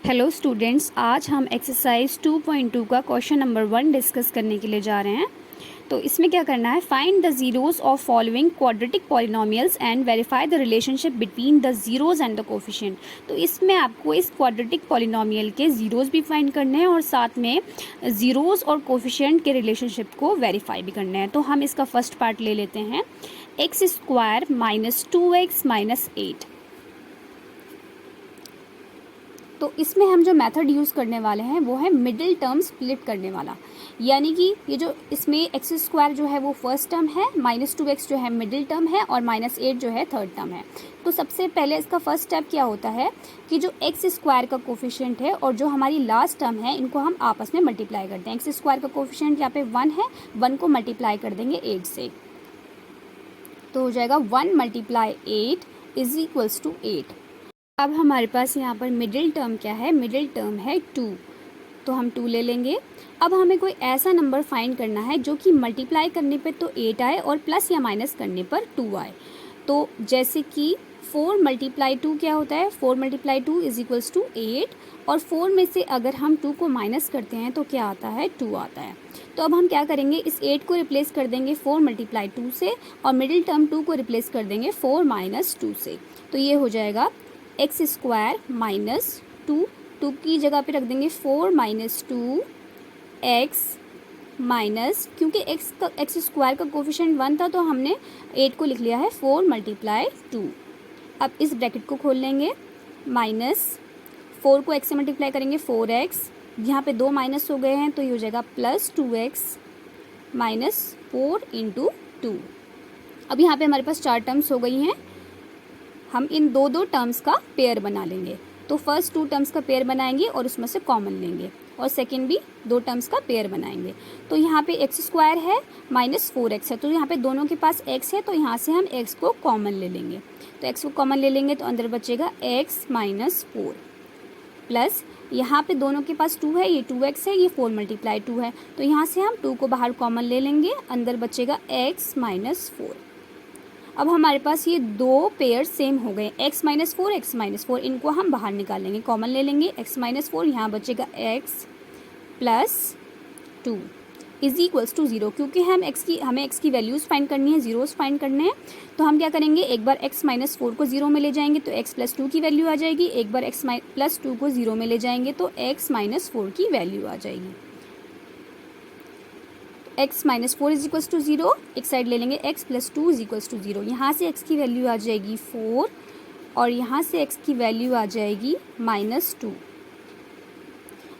Hello students, आज हम exercise 2.2 का क्वेश्चन नंबर 1 डिस्कस करने के लिए जा रहे हैं। तो इसमें क्या करना है, find the zeros of following quadratic polynomials and verify the relationship between the zeros and the coefficient. तो इसमें आपको इस क्वाड्रेटिक पॉलिनोमियल के जीरोस भी फाइंड करने हैं और साथ में जीरोस और कोफिशिएंट के रिलेशनशिप को वेरीफाई भी करना है। तो हम इसका फर्स्ट पार्ट ले लेते हैं, x square minus 2x minus 8। तो इसमें हम जो मेथड यूज़ करने वाले हैं वो है मिडिल टर्म स्प्लिट करने वाला, यानी कि ये जो इसमें एक्स स्क्वायर जो है वो फर्स्ट टर्म है, माइनस 2x जो है मिडिल टर्म है और माइनस 8 जो है थर्ड टर्म है। तो सबसे पहले इसका फर्स्ट स्टेप क्या होता है कि जो एक्स स्क्वायर का कोफिशिएंट है और जो हमारी लास्ट टर्म है इनको हम आपस में मल्टीप्लाई करते हैं। एक्स स्क्वायर का कोफिशिएंट यहाँ पे 1 है, 1 को मल्टीप्लाई कर देंगे 8 से, तो हो जाएगा 1 मल्टीप्लाई 8 इज इक्वल्स टू 8। अब हमारे पास यहाँ पर मिडिल टर्म क्या है, मिडिल टर्म है 2, तो हम 2 ले लेंगे। अब हमें कोई ऐसा नंबर फाइंड करना है जो कि मल्टीप्लाई करने पे तो 8 आए और प्लस या माइनस करने पर 2 आए। तो जैसे कि 4 मल्टीप्लाई 2 क्या होता है, 4 मल्टीप्लाई 2 इज इक्वल्स टू 8, और 4 में से अगर हम 2 को माइनस करते हैं तो क्या आता है, 2 आता है। तो अब हम क्या करेंगे, इस 8 को रिप्लेस कर देंगे 4 मल्टीप्लाई 2 से और मिडिल टर्म 2 को रिप्लेस कर देंगे 4 माइनस 2 से। तो ये हो जाएगा एक्स स्क्वायर माइनस 2 की जगह पे रख देंगे 4 माइनस 2 एक्स माइनस, क्योंकि एक्स स्क्वायर का कोफिशिएंट 1 था तो हमने 8 को लिख लिया है 4 मल्टीप्लाई 2। अब इस ब्रैकेट को खोल लेंगे, माइनस 4 को x से मल्टीप्लाई करेंगे 4x, यहाँ पे 2 माइनस हो गए हैं तो ये हो जाएगा प्लस 2x माइनस 4 इंटू 2। अब यहाँ पे हमारे पास 4 टर्म्स हो गई हैं, हम इन दो टर्म्स का पेयर बना लेंगे। तो फर्स्ट 2 टर्म्स का पेयर बनाएंगे और उसमें से कॉमन लेंगे, और सेकंड भी 2 टर्म्स का पेयर बनाएंगे। तो यहाँ पे एक्स स्क्वायर है माइनस 4x है, तो यहाँ पे दोनों के पास x है तो यहाँ से हम x को कॉमन ले लेंगे। तो x को कॉमन ले लेंगे तो अंदर बचेगा x माइनस 4, प्लस यहाँ पे दोनों के पास 2 है, ये 2x है, ये 4 मल्टीप्लाई 2 है, तो यहाँ से हम 2 को बाहर कॉमन ले लेंगे, अंदर बचेगा x माइनस 4। अब हमारे पास ये 2 पेयर सेम हो गए, x माइनस 4, इनको हम बाहर निकालेंगे, कॉमन ले लेंगे, x माइनस 4, यहाँ बचेगा x plus 2 is equals to 0। क्योंकि हमें x की वैल्यूज़ फाइंड करनी है, जीरोस फाइंड करने हैं, तो हम क्या करेंगे, एक बार x माइनस 4 को 0 में ले जाएंगे तो x प्लस 2 की वैल्यू आ जाएगी, एक बार x प्लस 2 को 0 में ले जाएंगे तो x माइनस 4 की वैल्यू आ जाएगी। x minus 4 is equals to 0, एक साइड ले लेंगे x plus 2 is equals to 0, यहाँ से x की वैल्यू आ जाएगी 4 और यहाँ से x की वैल्यू आ जाएगी माइनस 2।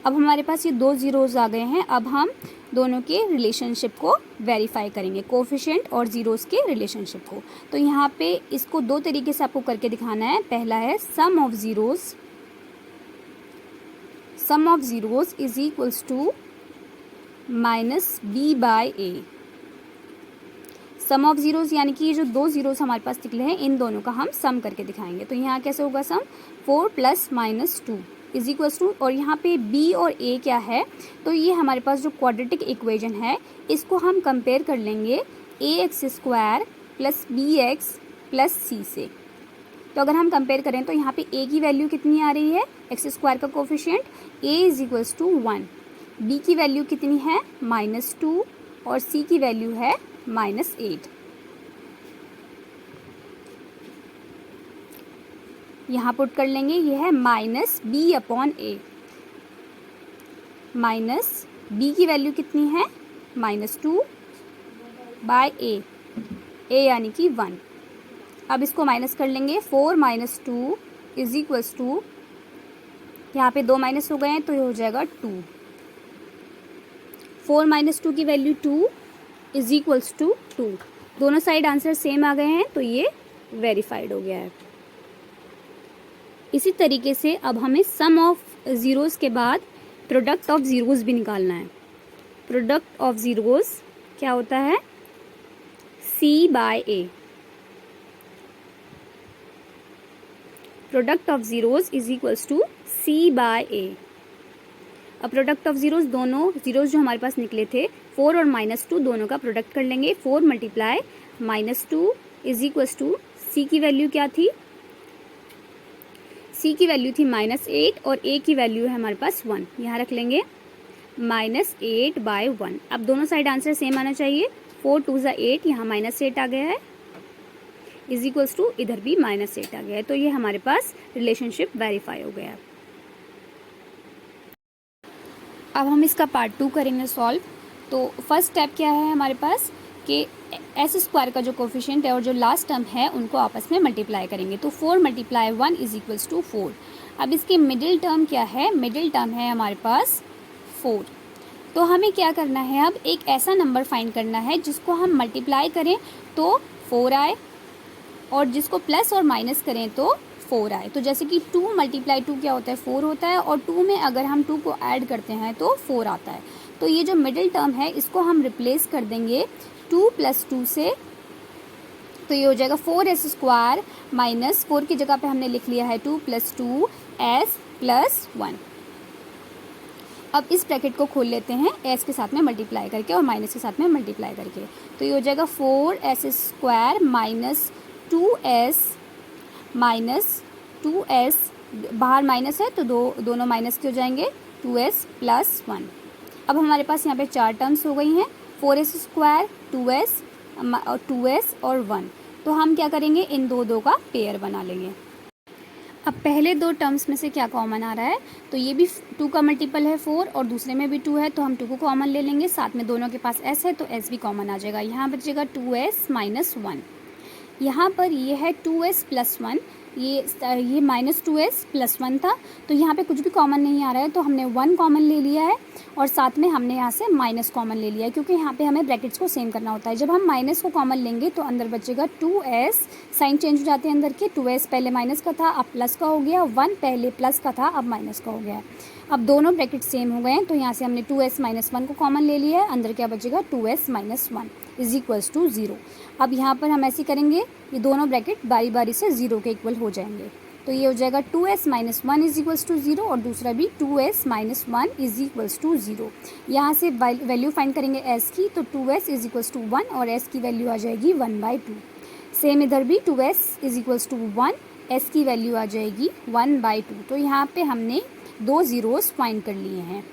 अब हमारे पास ये 2 जीरोस आ गए हैं। अब हम दोनों के रिलेशनशिप को वेरीफाई करेंगे, कोफिशिएंट और जीरोस के रिलेशनशिप को। तो यहाँ पे इसको 2 तरीके से आपको करके दिखाना है। पहला है sum of zeros is equals to minus B by A. Sum of zeros यानी कि ये जो 2 जीरोस हमारे पास निकले हैं इन दोनों का हम सम करके दिखाएंगे। तो यहाँ कैसे होगा sum, 4 plus minus 2 is equals to, और यहाँ पे b और a क्या है, तो ये हमारे पास जो क्वाड्रेटिक इक्वेशन है इसको हम कंपेयर कर लेंगे ax square plus bx plus c से। तो अगर हम कंपेयर करें तो यहाँ पे a की वैल्यू कितनी आ रही है, एक्स स्क्वायर का coefficient a is equals to 1, b की वैल्यू कितनी है माइनस 2 और c की वैल्यू है माइनस 8। यहाँ पुट कर लेंगे, ये है minus b upon a, minus b की वैल्यू कितनी है माइनस 2 बाय a यानी कि 1। अब इसको माइनस कर लेंगे, 4 माइनस 2 इज इक्वल्स टू, यहाँ पे 2 माइनस हो गए हैं तो ये हो जाएगा 2। 4 माइनस 2 की वैल्यू 2 इज इक्वल्स टू 2। दोनों साइड आंसर सेम आ गए हैं तो ये वेरीफाइड हो गया है। इसी तरीके से अब हमें सम ऑफ ज़ीरोस के बाद प्रोडक्ट ऑफ ज़ीरोस भी निकालना है। प्रोडक्ट ऑफ ज़ीरोस क्या होता है, c by a। Product of zeros is equals to c by a। अब प्रोडक्ट ऑफ ज़ीरोस, दोनों ज़ीरोस जो हमारे पास निकले थे 4 और माइनस 2 दोनों का प्रोडक्ट कर लेंगे। 4 multiply minus 2 is equals to, c की वैल्यू क्या थी, c की वैल्यू थी -8 और a की वैल्यू है हमारे पास 1, यहाँ रख लेंगे -8/1। अब दोनों साइड आंसर सेम आना चाहिए। 4 2 ज़ा 8, यहाँ -8 आ गया है, इज इक्वल्स टू इधर भी -8 आ गया है। तो ये हमारे पास रिलेशनशिप वेरीफाई हो गया है। अब हम इसका पार्ट 2 करेंगे सॉल्व। तो फर्स्ट स्टेप क्या है हमारे पास कि एस स्क्वायर का जो कोफिशिएंट है और जो लास्ट टर्म है उनको आपस में मल्टीप्लाई करेंगे। तो 4 × 1 इज इक्वल्स टू 4। अब इसके मिडिल टर्म क्या है? मिडिल टर्म है हमारे पास 4। तो हमें क्या करना है, अब एक ऐसा नंबर फाइंड करना है जिसको हम मल्टीप्लाई करें तो 4 आए और जिसको प्लस और माइनस करें तो 4 आए। तो जैसे कि 2 × 2 क्या होता है? 4 होता है, और 2 में अगर हम 2 को ऐड करते हैं तो 4 आता है। तो ये जो मिडिल टर्म है इसको हम रिप्लेस कर देंगे 2 + 2 से। तो ये हो जाएगा 4s² माइनस 4 की जगह पे हमने लिख लिया है 2 + 2s + 1। अब इस ब्रैकेट को खोल लेते हैं s के साथ में मल्टीप्लाई करके और माइनस के साथ में मल्टीप्लाई करके। तो ये हो जाएगा 4s² minus 2s minus 2s, बाहर माइनस है तो दोनों माइनस के हो जाएंगे, 2s + 1। अब हमारे पास यहाँ पे 4 टर्म्स हो गई हैं, 4s², 2s और 1। तो हम क्या करेंगे, इन दो का पेयर बना लेंगे। अब पहले 2 टर्म्स में से क्या कॉमन आ रहा है? तो ये भी 2 का मल्टीपल है 4 और दूसरे में भी 2 है, तो हम 2 को कॉमन ले लेंगे। साथ में दोनों के पास s है तो s भी कॉमन आ जाएगा। यहाँ बचेगा 2s - 1। यहाँ पर ये है 2s + 1, ये -2s + 1 था, तो यहाँ पे कुछ भी कॉमन नहीं आ रहा है तो हमने 1 कॉमन ले लिया है और साथ में हमने यहाँ से माइनस कॉमन ले लिया है, क्योंकि यहाँ पे हमें ब्रैकेट्स को सेम करना होता है। जब हम माइनस को कॉमन लेंगे तो अंदर बचेगा 2s, साइन चेंज हो जाते हैं अंदर के, 2s पहले माइनस का था अब प्लस का हो गया, 1 पहले प्लस का था अब माइनस का हो गया। अब दोनों ब्रैकेट सेम हो गए हैं तो यहाँ से हमने 2s - 1 को कॉमन ले लिया है, अंदर क्या बचेगा 2s - 1 इज इक्वल्स टू 0। अब यहाँ पर हम ऐसे करेंगे, ये दोनों ब्रैकेट बारी बारी से 0 के इक्वल हो जाएंगे। तो ये हो जाएगा 2s - 1 इज इक्वल्स टू 0 और दूसरा भी 2s - 1 इज इक्वल्स टू 0। यहाँ से वैल्यू फाइंड करेंगे s की, तो 2s इज इक्वल्स टू 1 और s की वैल्यू आ जाएगी 1/2। सेम इधर भी 2s is equals to 1, s की वैल्यू आ जाएगी 1/2। तो यहाँ पे हमने 2 ज़ीरोज़ फाइंड कर लिए हैं।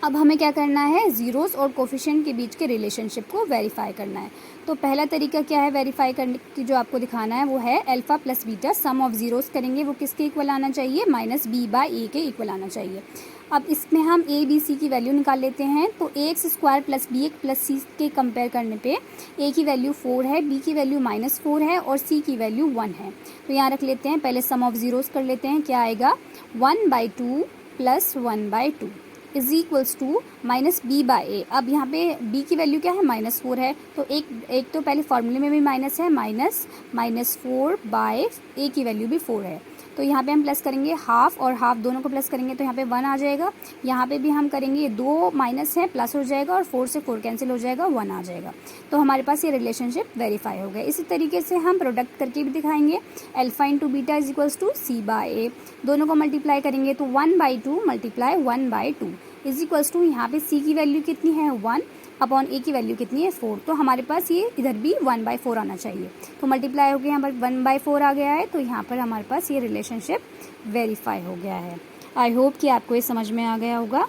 अब हमें क्या करना है, ज़ीरोज़ और कोफिशिएंट के बीच के रिलेशनशिप को वेरीफाई करना है। तो पहला तरीका क्या है वेरीफाई करने की, जो आपको दिखाना है वो है alpha + beta some of zeros करेंगे, वो किसके इक्वल आना चाहिए? -b/a के इक्वल आना चाहिए। अब इसमें हम a b c की वैल्यू निकाल लेते हैं। तो ax² + bx + c के कंपेयर करने पे a की वैल्यू 4 है, b की वैल्यू -4 है और c की वैल्यू 1 है। तो यहाँ रख लेते हैं, पहले सम ऑफ ज़ीरोज़ कर लेते हैं। क्या आएगा? 1/2 + 1/2 इज इक्वल्स टू -b/a। अब यहाँ पे b की वैल्यू क्या है? -4 है, तो एक तो पहले फॉर्मूले में भी माइनस है, -4/a की वैल्यू भी 4 है। तो यहाँ पे हम प्लस करेंगे हाफ और हाफ दोनों को प्लस करेंगे तो यहाँ पे 1 आ जाएगा। यहाँ पे भी हम करेंगे, 2 माइनस है प्लस हो जाएगा और 4 से 4 कैंसिल हो जाएगा, 1 आ जाएगा। तो हमारे पास ये रिलेशनशिप वेरीफाई हो गया। इसी तरीके से हम प्रोडक्ट करके भी दिखाएंगे, alpha × beta is equals to c/a। दोनों को मल्टीप्लाई करेंगे तो 1/2 × 1/2 इज इक्वल्स टू, यहाँ पे c की वैल्यू कितनी है? 1 अपॉन a की वैल्यू कितनी है? 4। तो हमारे पास ये इधर भी 1/4 आना चाहिए। तो मल्टीप्लाई हो गया, यहाँ पर 1/4 आ गया है, तो यहाँ पर हमारे पास ये रिलेशनशिप वेरीफाई हो गया है। आई होप कि आपको ये समझ में आ गया होगा।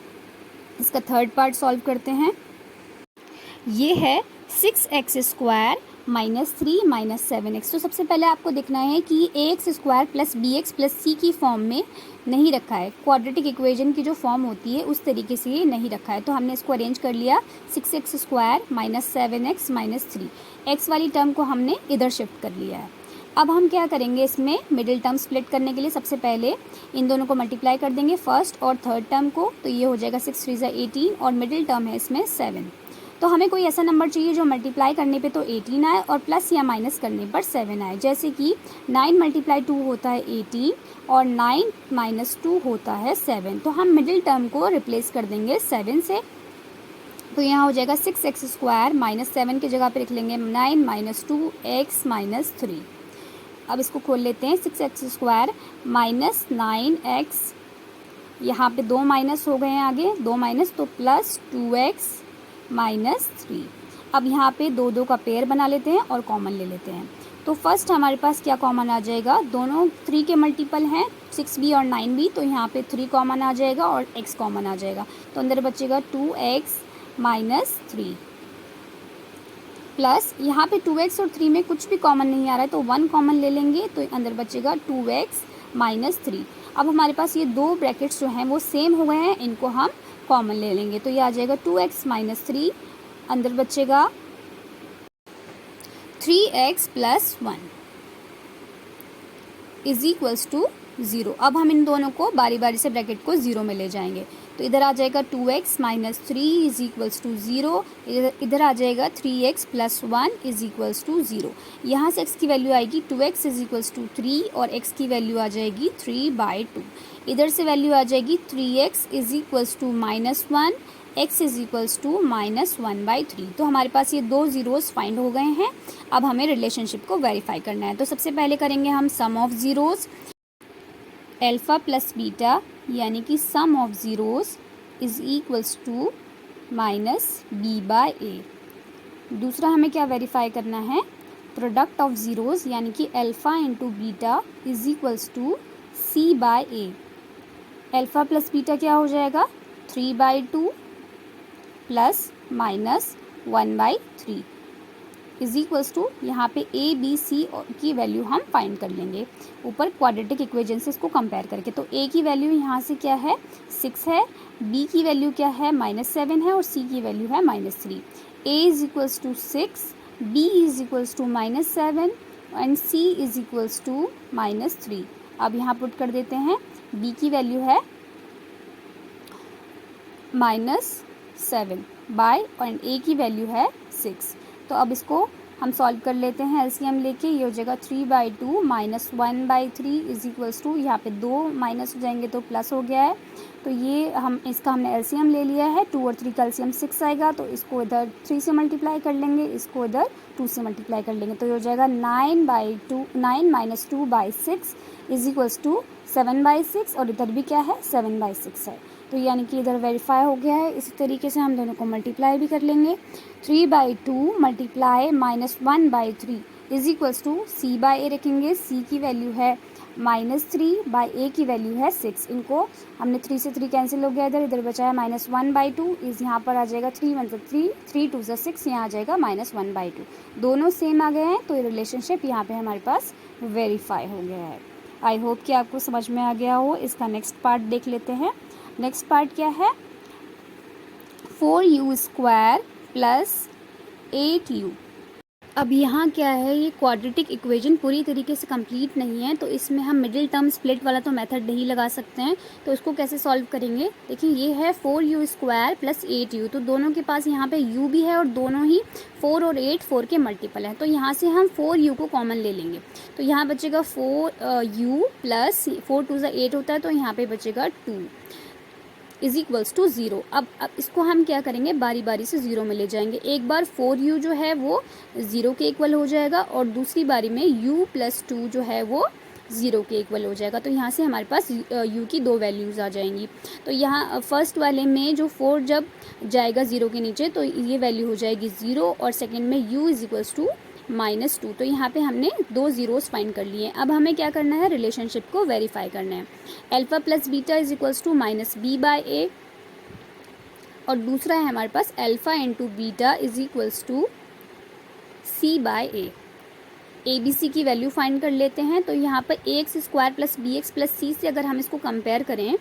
इसका थर्ड पार्ट सॉल्व करते हैं। ये है 6x² -3 - 7x। तो सबसे पहले आपको देखना है कि ax² + bx + c की फॉर्म में नहीं रखा है, क्वाड्रेटिक इक्वेशन की जो फॉर्म होती है उस तरीके से ये नहीं रखा है। तो हमने इसको अरेंज कर लिया, 6x² - 7x - 3, x वाली टर्म को हमने इधर शिफ्ट कर लिया है। अब हम क्या करेंगे, इसमें मिडिल टर्म स्प्लिट करने के लिए सबसे पहले इन दोनों को मल्टीप्लाई कर देंगे, फर्स्ट और थर्ड टर्म को। तो ये हो जाएगा 6 3 = 18 और मिडिल टर्म है इसमें 7। तो हमें कोई ऐसा नंबर चाहिए जो मल्टीप्लाई करने पे तो 18 आए और प्लस या माइनस करने पर 7 आए। जैसे कि 9 × 2 होता है 18 और 9 - 2 होता है 7। तो हम मिडिल टर्म को रिप्लेस कर देंगे 7 से। तो यहाँ हो जाएगा 6x² -7 की जगह पे लिख लेंगे 9 - 2x - 3। अब इसको खोल लेते हैं, 6x² -9x, यहाँ पे 2 माइनस हो गए हैं आगे, 2 माइनस तो प्लस 2x - 3। अब यहाँ पे 2 का पेयर बना लेते हैं और कॉमन ले लेते हैं। तो फर्स्ट हमारे पास क्या कॉमन आ जाएगा, दोनों 3 के मल्टीपल हैं 6b और 9b, तो यहाँ पे 3 कॉमन आ जाएगा और x कॉमन आ जाएगा। तो अंदर बचेगा 2x माइनस 3 प्लस यहाँ पे 2x और 3 में कुछ भी कॉमन नहीं आ रहा है तो 1 कॉमन ले लेंगे, तो अंदर बचेगा 2x माइनस 3। अब हमारे पास ये दो ब्रैकेट्स जो हैं वो सेम हो गए हैं, इनको हम कॉमन ले लेंगे, तो ये आ जाएगा 2x माइनस 3, अंदर बचेगा 3x plus 1 is equals to 0। अब हम इन दोनों को बारी बारी से ब्रैकेट को 0 में ले जाएंगे, तो इधर आ जाएगा 2x minus 3 is equals to 0, इधर आ जाएगा 3x plus 1 is equals to 0। यहाँ से x की वैल्यू आएगी 2x इज इक्वल्स टू 3 और x की वैल्यू आ जाएगी 3/2। इधर से वैल्यू आ जाएगी 3x is equals to minus 1, x is equals to minus 1/3। तो हमारे पास ये दो ज़ीरोज़ फाइंड हो गए हैं। अब हमें रिलेशनशिप को वेरीफाई करना है, तो सबसे पहले करेंगे हम sum of zeros, alpha plus beta यानी कि sum of zeros is equals to minus b/a। दूसरा हमें क्या वेरीफाई करना है, प्रोडक्ट ऑफ ज़ीरोज़ यानी कि alpha into beta is equals to c/a। Alpha plus beta क्या हो जाएगा 3/2 plus minus 1/3 is equals to, यहाँ पे a b c की वैल्यू हम फाइंड कर लेंगे ऊपर क्वाड्रेटिक इक्वेशन से इसको कंपेयर करके। तो a की वैल्यू यहाँ से क्या है 6 है, b की वैल्यू क्या है -7 है और c की वैल्यू है -3। a is equals to 6, b is equals to -7 and c is equals to -3। अब यहाँ पुट कर देते हैं, b की वैल्यू है -7 बाय एंड a की वैल्यू है 6। तो अब इसको हम सॉल्व कर लेते हैं एलसीएम लेके, ये हो जाएगा 3/2 माइनस 1/3 इज इक्वल्स टू, यहाँ पे 2 माइनस हो जाएंगे तो प्लस हो गया है। तो ये इसका हमने एलसीएम ले लिया है, 2 और 3 का एलसीएम 6 आएगा, तो इसको इधर 3 से मल्टीप्लाई कर लेंगे, इसको इधर 2 से मल्टीप्लाई कर लेंगे, तो ये हो जाएगा 9 माइनस 2/6 इज इक्वल्स टू 7/6 और इधर भी क्या है 7/6 है। तो यानी कि इधर वेरीफाई हो गया है। इसी तरीके से हम दोनों को मल्टीप्लाई भी कर लेंगे, 3/2 multiply -1/3 is equals to c/a रखेंगे, c की वैल्यू है -3 बाई a की वैल्यू है 6। इनको हमने 3 से 3 कैंसिल हो गया, इधर बचा है -1/2 इज यहाँ पर आ जाएगा 3 1 3 3 2 6, यहाँ आ जाएगा -1/2। दोनों सेम आ गए हैं, तो ये रिलेशनशिप यहाँ पे हमारे पास वेरीफाई हो गया है। आई होप कि आपको समझ में आ गया हो। इसका नेक्स्ट पार्ट देख लेते हैं। नेक्स्ट पार्ट क्या है, 4u² प्लस 8u। अब यहाँ क्या है, ये क्वाड्रेटिक इक्वेशन पूरी तरीके से कंप्लीट नहीं है, तो इसमें हम मिडिल टर्म स्प्लिट वाला तो मेथड नहीं लगा सकते हैं। तो इसको कैसे सॉल्व करेंगे, देखिए ये है 4u² प्लस 8u, तो दोनों के पास यहाँ पे u भी है और दोनों ही 4 और 8 4 के मल्टीपल है, तो यहाँ से हम 4u को कॉमन ले लेंगे, तो यहाँ बचेगा 4u प्लस 4 2 8 होता है, तो यहाँ पे बचेगा 2 इज इक्वल्स टू 0। अब इसको हम क्या करेंगे, बारी बारी से 0 में ले जाएंगे। एक बार 4u जो है वो 0 के इक्वल हो जाएगा और दूसरी बारी में u प्लस 2 जो है वो 0 के इक्वल हो जाएगा, तो यहाँ से हमारे पास u की दो वैल्यूज़ आ जाएंगी। तो यहाँ फर्स्ट वाले में जो 4 जब जाएगा 0 के नीचे तो ये वैल्यू हो जाएगी 0 और सेकेंड में u इज इक्वल्स टू -2। तो यहाँ पे हमने दो ज़ीरोज़ फाइंड कर लिए। अब हमें क्या करना है, रिलेशनशिप को वेरीफाई करना है। Alpha plus beta is equals to -b/a और दूसरा है हमारे पास alpha into beta is equals to c/a। ABC की वैल्यू फाइंड कर लेते हैं, तो यहाँ पर ax² plus bx plus c से अगर हम इसको कंपेयर करें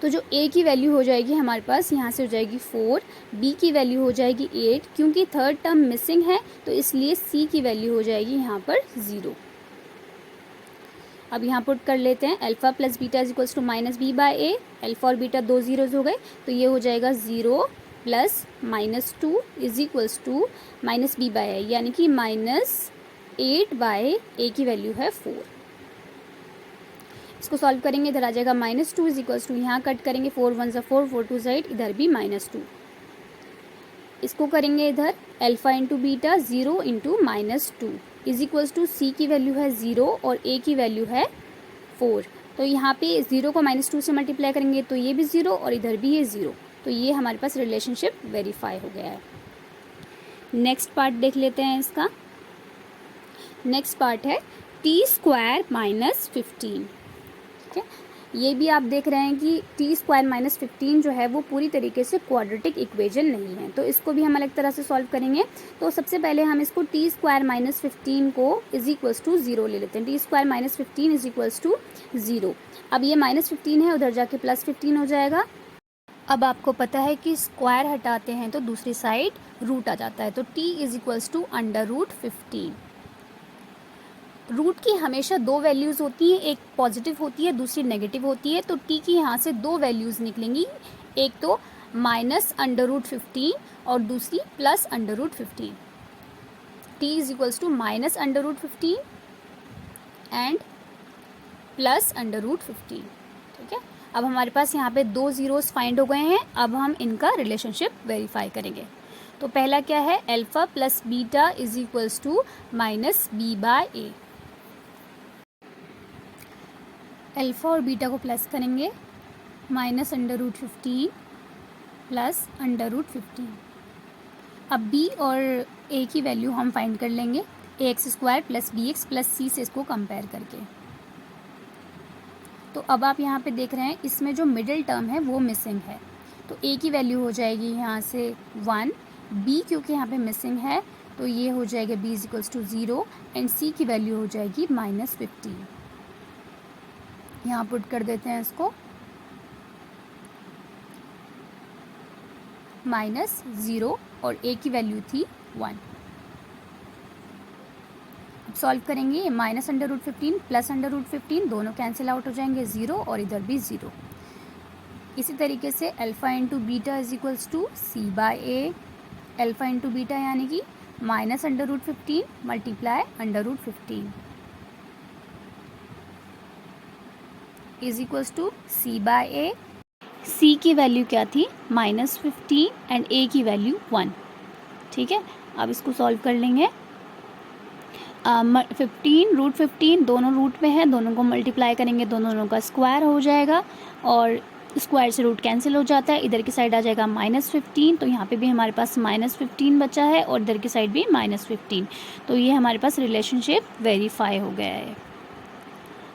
तो जो a की वैल्यू हो जाएगी हमारे पास यहाँ से हो जाएगी 4, b की वैल्यू हो जाएगी 8, क्योंकि थर्ड टर्म मिसिंग है तो इसलिए c की वैल्यू हो जाएगी यहाँ पर 0। अब यहाँ पुट कर लेते हैं, alpha plus beta is equals to -b/a, alpha और बीटा दो ज़ीरोज़ हो गए, तो ये हो जाएगा 0 plus -2 is equals to -b/a, यानी कि -8/a की वैल्यू है 4। इसको सॉल्व करेंगे, इधर आ जाएगा -2 इज इक्वल्स टू, यहाँ कट करेंगे 4 1 4 4 2 8, इधर भी -2। इसको करेंगे इधर alpha into beta 0 into -2 is equals to, c की वैल्यू है 0 और a की वैल्यू है 4, तो यहाँ पे 0 को -2 से मल्टीप्लाई करेंगे तो ये भी 0 और इधर भी ये 0, तो ये हमारे पास रिलेशनशिप वेरीफाई हो गया है। नेक्स्ट पार्ट देख लेते हैं इसका। नेक्स्ट पार्ट है टी स्क्वायर माइनस 15। ठीक है, ये भी आप देख रहे हैं कि टी स्क्वायर माइनस 15 जो है वो पूरी तरीके से क्वाड्रेटिक इक्वेशन नहीं है, तो इसको भी हम अलग तरह से सॉल्व करेंगे। तो सबसे पहले हम इसको टी स्क्वायर माइनस 15 को इज इक्वल्स टू 0 ले लेते हैं। T square minus 15 is equals to 0। अब ये माइनस 15 है, उधर जाके प्लस 15 हो जाएगा। अब आपको पता है कि स्क्वायर हटाते हैं तो दूसरी साइड रूट आ जाता है, तो t is equals to under root 15। Root की हमेशा दो वैल्यूज़ होती हैं, एक पॉजिटिव होती है, दूसरी नेगेटिव होती है। तो t की यहाँ से दो वैल्यूज़ निकलेंगी, एक तो माइनस अंडर रूट 15 और दूसरी plus under root 15। t is equals to minus under root 15 and plus under root 15। ठीक है, अब हमारे पास यहाँ पे दो ज़ीरोज़ फाइंड हो गए हैं। अब हम इनका रिलेशनशिप वेरीफाई करेंगे। तो पहला क्या है, alpha plus beta is equals to minus B by A. Alpha और बीटा को प्लस करेंगे, minus under root 15 plus under root 15। अब b और a की वैल्यू हम फाइंड कर लेंगे, ax square plus B X plus C से इसको कंपेयर करके। तो अब आप यहाँ पे देख रहे हैं इसमें जो मिडिल टर्म है वो मिसिंग है, तो a की वैल्यू हो जाएगी यहाँ से 1, b क्योंकि यहाँ पे मिसिंग है तो ये हो जाएगा b is equals to 0 and c की वैल्यू हो जाएगी माइनस 15। यहाँ पुट कर देते हैं इसको, माइनस 0 और a की वैल्यू थी 1। अब सॉल्व करेंगे, minus under root 15 plus under root 15 दोनों कैंसिल आउट हो जाएंगे, 0 और इधर भी 0। इसी तरीके से alpha into beta is equals to C by A. Alpha into beta यानी कि minus under root 15 multiply under root 15 is equals to C by A. C की वैल्यू क्या थी, माइनस 15 एंड ए की वैल्यू 1। ठीक है, अब इसको सॉल्व कर लेंगे। 15 रूट 15 दोनों रूट में है, दोनों को मल्टीप्लाई करेंगे, दोनों का स्क्वायर हो जाएगा और स्क्वायर से रूट कैंसिल हो जाता है। इधर की साइड आ जाएगा माइनस 15, तो यहाँ पे भी हमारे पास माइनस 15 बचा है और इधर की साइड भी माइनस 15। तो ये हमारे पास रिलेशनशिप वेरीफाई हो गया है।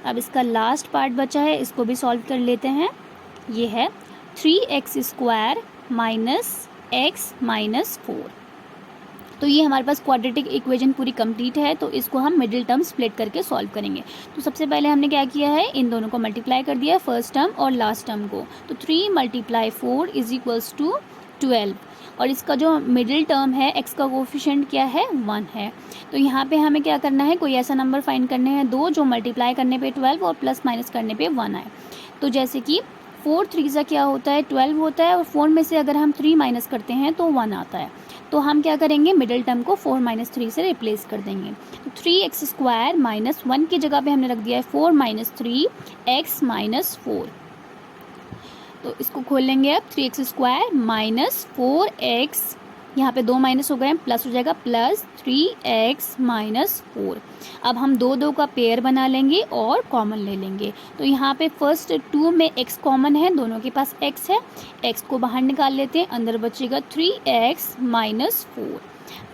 अब इसका लास्ट पार्ट बचा है, इसको भी सॉल्व कर लेते हैं। ये है 3x square minus x minus 4। तो ये हमारे पास क्वाड्रेटिक इक्वेशन पूरी कंप्लीट है, तो इसको हम मिडिल टर्म स्प्लिट करके सॉल्व करेंगे। तो सबसे पहले हमने क्या किया है, इन दोनों को मल्टीप्लाई कर दिया है, फर्स्ट टर्म और लास्ट टर्म को। तो 3 मल्टीप्लाई 4 इज इक्वल्स टू 12 और इसका जो मिडिल टर्म है x का कोफिशिएंट क्या है, 1 है। तो यहाँ पे हमें क्या करना है, कोई ऐसा नंबर फाइंड करने हैं दो जो मल्टीप्लाई करने पे 12 और प्लस माइनस करने पे 1 आए। तो जैसे कि 4 3 का क्या होता है, 12 होता है और 4 में से अगर हम 3 माइनस करते हैं तो 1 आता है। तो हम क्या करेंगे, मिडिल टर्म को 4 माइनस 3 से रिप्लेस कर देंगे। तो 3x स्क्वायर माइनस 1 की जगह पे हमने रख दिया है 4 माइनस 3 x माइनस 4। तो इसको खोल लेंगे अब, 3x स्क्वायर माइनस 4x, यहाँ पे 2 माइनस हो गए हैं, प्लस हो जाएगा प्लस 3x माइनस 4। अब हम दो दो का पेयर बना लेंगे और कॉमन ले लेंगे। तो यहाँ पे फर्स्ट 2 में x कॉमन है, दोनों के पास x है, x को बाहर निकाल लेते हैं, अंदर बचेगा 3x माइनस 4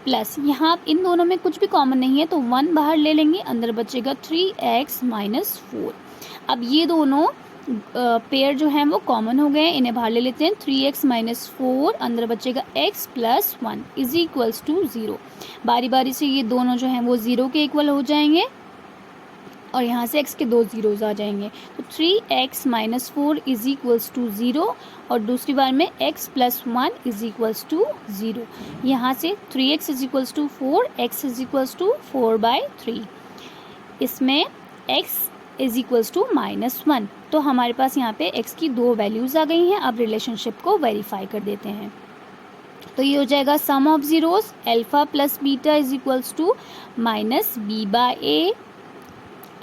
प्लस यहाँ इन दोनों में कुछ भी कॉमन नहीं है तो 1 बाहर ले लेंगे, अंदर बचेगा 3x माइनस 4। अब ये दोनों पेयर जो हैं वो कॉमन हो गए हैं, इन्हें बाहर ले लेते हैं, 3x माइनस 4 अंदर बचेगा x plus 1 is equals to 0। बारी बारी से ये दोनों जो हैं वो 0 के इक्वल हो जाएंगे और यहाँ से x के दो ज़ीरोज़ आ जाएंगे। तो 3x minus 4 is equals to 0 और दूसरी बार में x plus 1 is equals to 0। यहाँ से 3x is equals to 4, x is equals to 4/3। इसमें x is equals to minus 1। तो हमारे पास यहाँ पे x की दो वैल्यूज़ आ गई हैं। अब रिलेशनशिप को वेरीफाई कर देते हैं। तो ये हो जाएगा sum of zeros, alpha plus beta is equals to minus B by A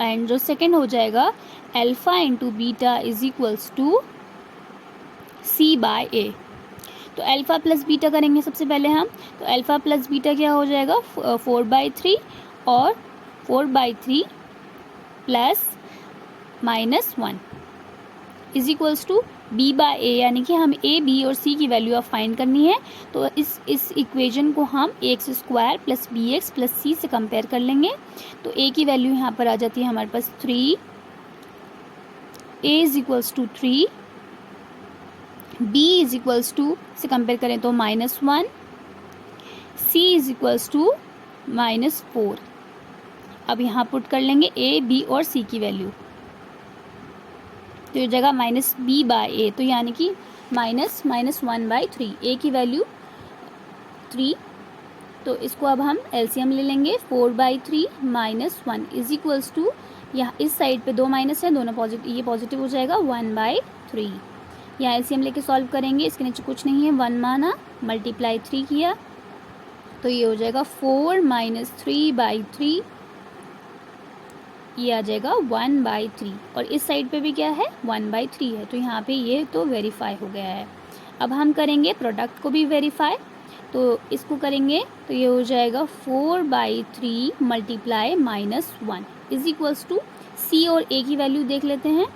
and जो सेकेंड हो जाएगा alpha into beta is equals to C by A. तो अल्फ़ा प्लस बीटा करेंगे सबसे पहले हम, तो अल्फ़ा प्लस बीटा क्या हो जाएगा 4/3 और 4/3 plus minus 1 is equals to B by A, यानी कि हम ए, बी और सी की वैल्यू अब फाइंड करनी है। तो इस इक्वेशन को हम A X square plus B X plus C से कंपेयर कर लेंगे। तो ए की वैल्यू यहाँ पर आ जाती है हमारे पास 3, A is equals to 3, B is equals to से कंपेयर करें तो -1, सी इज इक्वल्स टू -4। अब यहाँ पुट कर लेंगे ए, बी और सी की वैल्यू, तो ये जगह -b बाय ए, तो यानी कि -1/3, ए की वैल्यू 3, तो इसको अब हम एलसीएम ले लेंगे। 4/3 -1 इज इक्वल्स टू, यहाँ इस साइड पे 2 माइनस है, दोनों पॉजिटिव, ये पॉजिटिव हो जाएगा 1/3। यहाँ एलसीएम लेके सॉल्व करेंगे, इसके नीचे कुछ नहीं है, 1 माना, मल्टीप्लाई 3 किया, तो ये हो जाएगा 4 - 3/3, ये आ जाएगा 1/3। और इस साइड पे भी क्या है, 1/3 है, तो यहाँ पे ये तो वेरीफाई हो गया है। अब हम करेंगे प्रोडक्ट को भी वेरीफाई, तो इसको करेंगे तो ये हो जाएगा 4/3 मल्टीप्लाई -1 इज इक्वल्स टू, सी और ए की वैल्यू देख लेते हैं।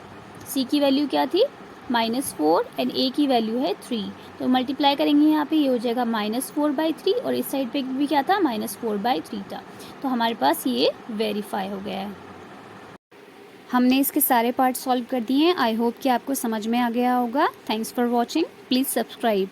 सी की वैल्यू क्या थी, -4 एंड ए की वैल्यू है 3, तो मल्टीप्लाई करेंगे यहाँ पे, ये हो जाएगा -4/3 और इस साइड पे भी क्या था, -4/3 था, तो हमारे पास ये वेरीफाई हो गया है। हमने इसके सारे पार्ट सॉल्व कर दिए हैं। आई होप कि आपको समझ में आ गया होगा। Thanks for watching, please subscribe.